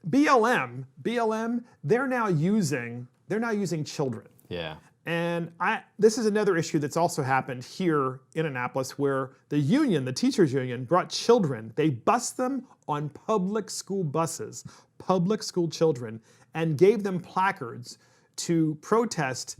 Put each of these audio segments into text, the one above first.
BLM, they're now using children. Yeah. And this is another issue that's also happened here in Annapolis, where the teachers union, brought children. They bused them on public school buses, public school children, and gave them placards to protest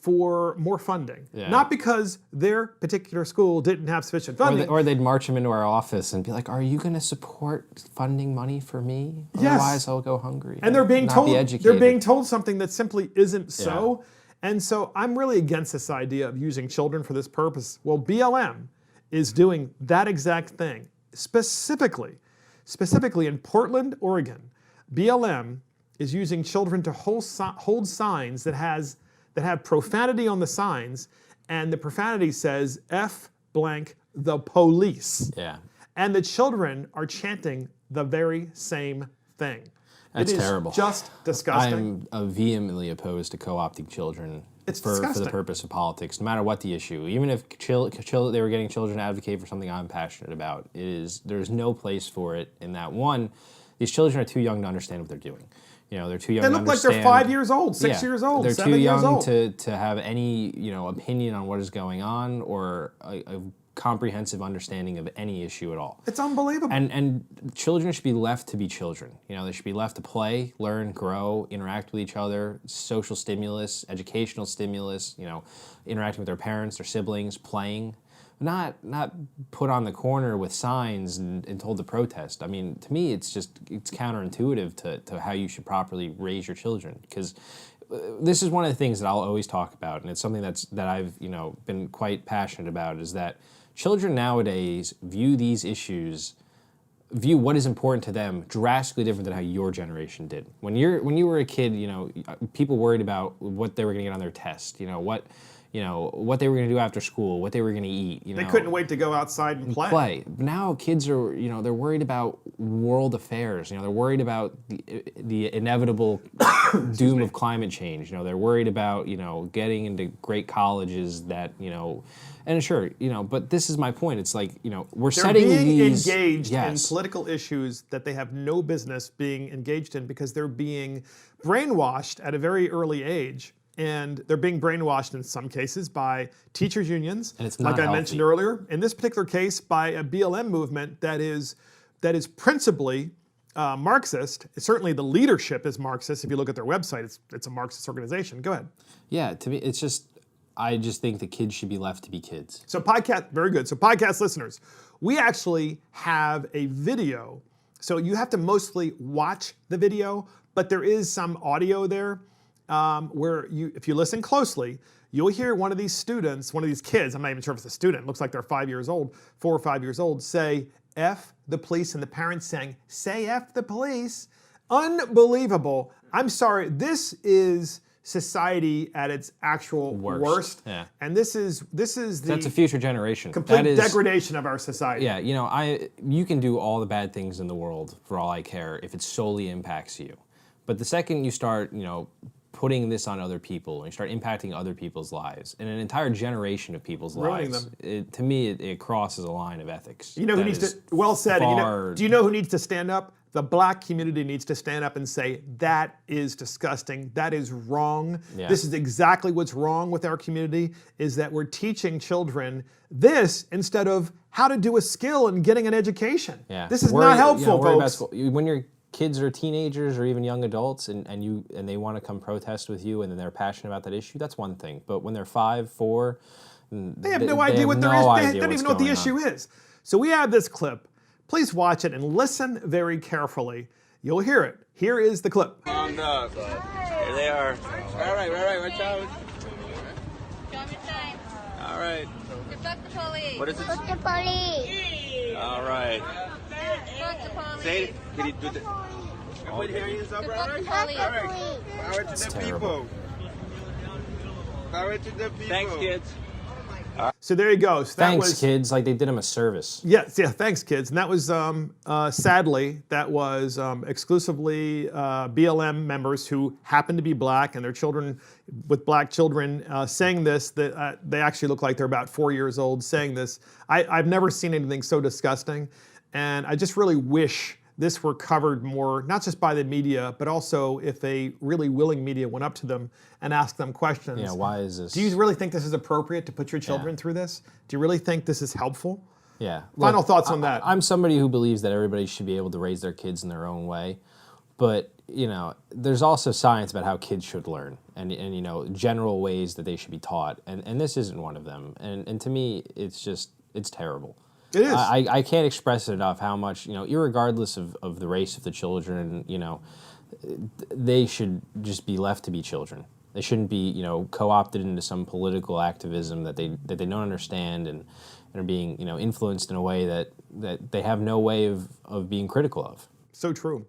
for more funding. Yeah. Not because their particular school didn't have sufficient funding. Or they'd march them into our office and be like, "Are you going to support funding money for me? Yes. Otherwise, I'll go hungry." And they're being told, be educated. they're being told something that simply isn't so. And so I'm really against this idea of using children for this purpose. Well, BLM is doing that exact thing. Specifically in Portland, Oregon, BLM is using children to hold signs that have profanity on the signs, and the profanity says F blank the police. Yeah. And the children are chanting the very same thing. That's terrible. Just disgusting. I'm vehemently opposed to co-opting children for the purpose of politics, no matter what the issue. Even if they were getting children to advocate for something I'm passionate about, there's no place for it in that. One, these children are too young to understand what they're doing. They're too young to understand. They look like they're 5 years old, 6 years old, 7 years old. They're too young to have any opinion on what is going on or a comprehensive understanding of any issue at all. It's unbelievable. And children should be left to be children. They should be left to play, learn, grow, interact with each other, social stimulus, educational stimulus, interacting with their parents, their siblings, playing. Not put on the corner with signs and told to protest. I mean, to me, it's counterintuitive to how you should properly raise your children, because this is one of the things that I'll always talk about, and it's something that I've been quite passionate about, is that children nowadays view what is important to them drastically different than how your generation did. When you were a kid, people worried about what they were going to get on their test, what they were going to do after school, what they were going to eat. They couldn't wait to go outside and play. Now kids are, they're worried about world affairs. They're worried about the inevitable doom of climate change. They're worried about, getting into great colleges that, and sure, but this is my point. It's like, we're setting these... They're being engaged in political issues that they have no business being engaged in, because they're being brainwashed at a very early age. And they're being brainwashed in some cases by teachers' unions, and it's not like I mentioned earlier. In this particular case, by a BLM movement that is principally Marxist. Certainly the leadership is Marxist. If you look at their website, it's a Marxist organization. Go ahead. Yeah, to me, I just think the kids should be left to be kids. So very good. So podcast listeners, we actually have a video. So you have to mostly watch the video, but there is some audio there. Where if you listen closely, you'll hear one of these students, one of these kids, I'm not even sure if it's a student, looks like they're 5 years old, 4 or 5 years old, say, F the police, and the parents saying, say F the police. Unbelievable. I'm sorry, this is society at its actual worst. Yeah. And that's a future generation. Complete degradation of our society. Yeah, you can do all the bad things in the world for all I care if it solely impacts you. But the second you start, putting this on other people and you start impacting other people's lives and an entire generation of people's lives, to me, it crosses a line of ethics. You know who needs to, well said, do you know who needs to stand up? The black community needs to stand up and say, that is disgusting, that is wrong. Yeah. This is exactly what's wrong with our community, is that we're teaching children this instead of how to do a skill and getting an education. Yeah. This is not helpful, folks. When you're kids or teenagers or even young adults and they want to come protest with you and then they're passionate about that issue, that's one thing. But when they're 5, 4, they have no idea what there is. They don't even know what the issue is. So we have this clip. Please watch it and listen very carefully. You'll hear it. Here is the clip. Here they are. All right, watch out. Show them your sign. All right. Fuck the police. What is it? Fuck the police. All right. Fuck the police. Say it. Can you do the... Put your hands up, all right? Fuck the police. All right. Power to the people. Power to the people. Thanks, kids. So there you go. So thanks, kids. Like they did them a service. Yes, yeah. Thanks, kids. And that was sadly exclusively BLM members who happen to be black and their children with black children saying this. That they actually look like they're about 4 years old saying this. I've never seen anything so disgusting, and I just really wish this were covered more, not just by the media, but also if a really willing media went up to them and asked them questions. Yeah, why is this? Do you really think this is appropriate to put your children through this? Do you really think this is helpful? Yeah. Final Look, thoughts on that. I'm somebody who believes that everybody should be able to raise their kids in their own way, but there's also science about how kids should learn, and general ways that they should be taught, and this isn't one of them. And to me, it's terrible. It is. I can't express it enough how much, irregardless of the race of the children, they should just be left to be children. They shouldn't be, co-opted into some political activism that they don't understand and are being, influenced in a way that they have no way of being critical of. So true.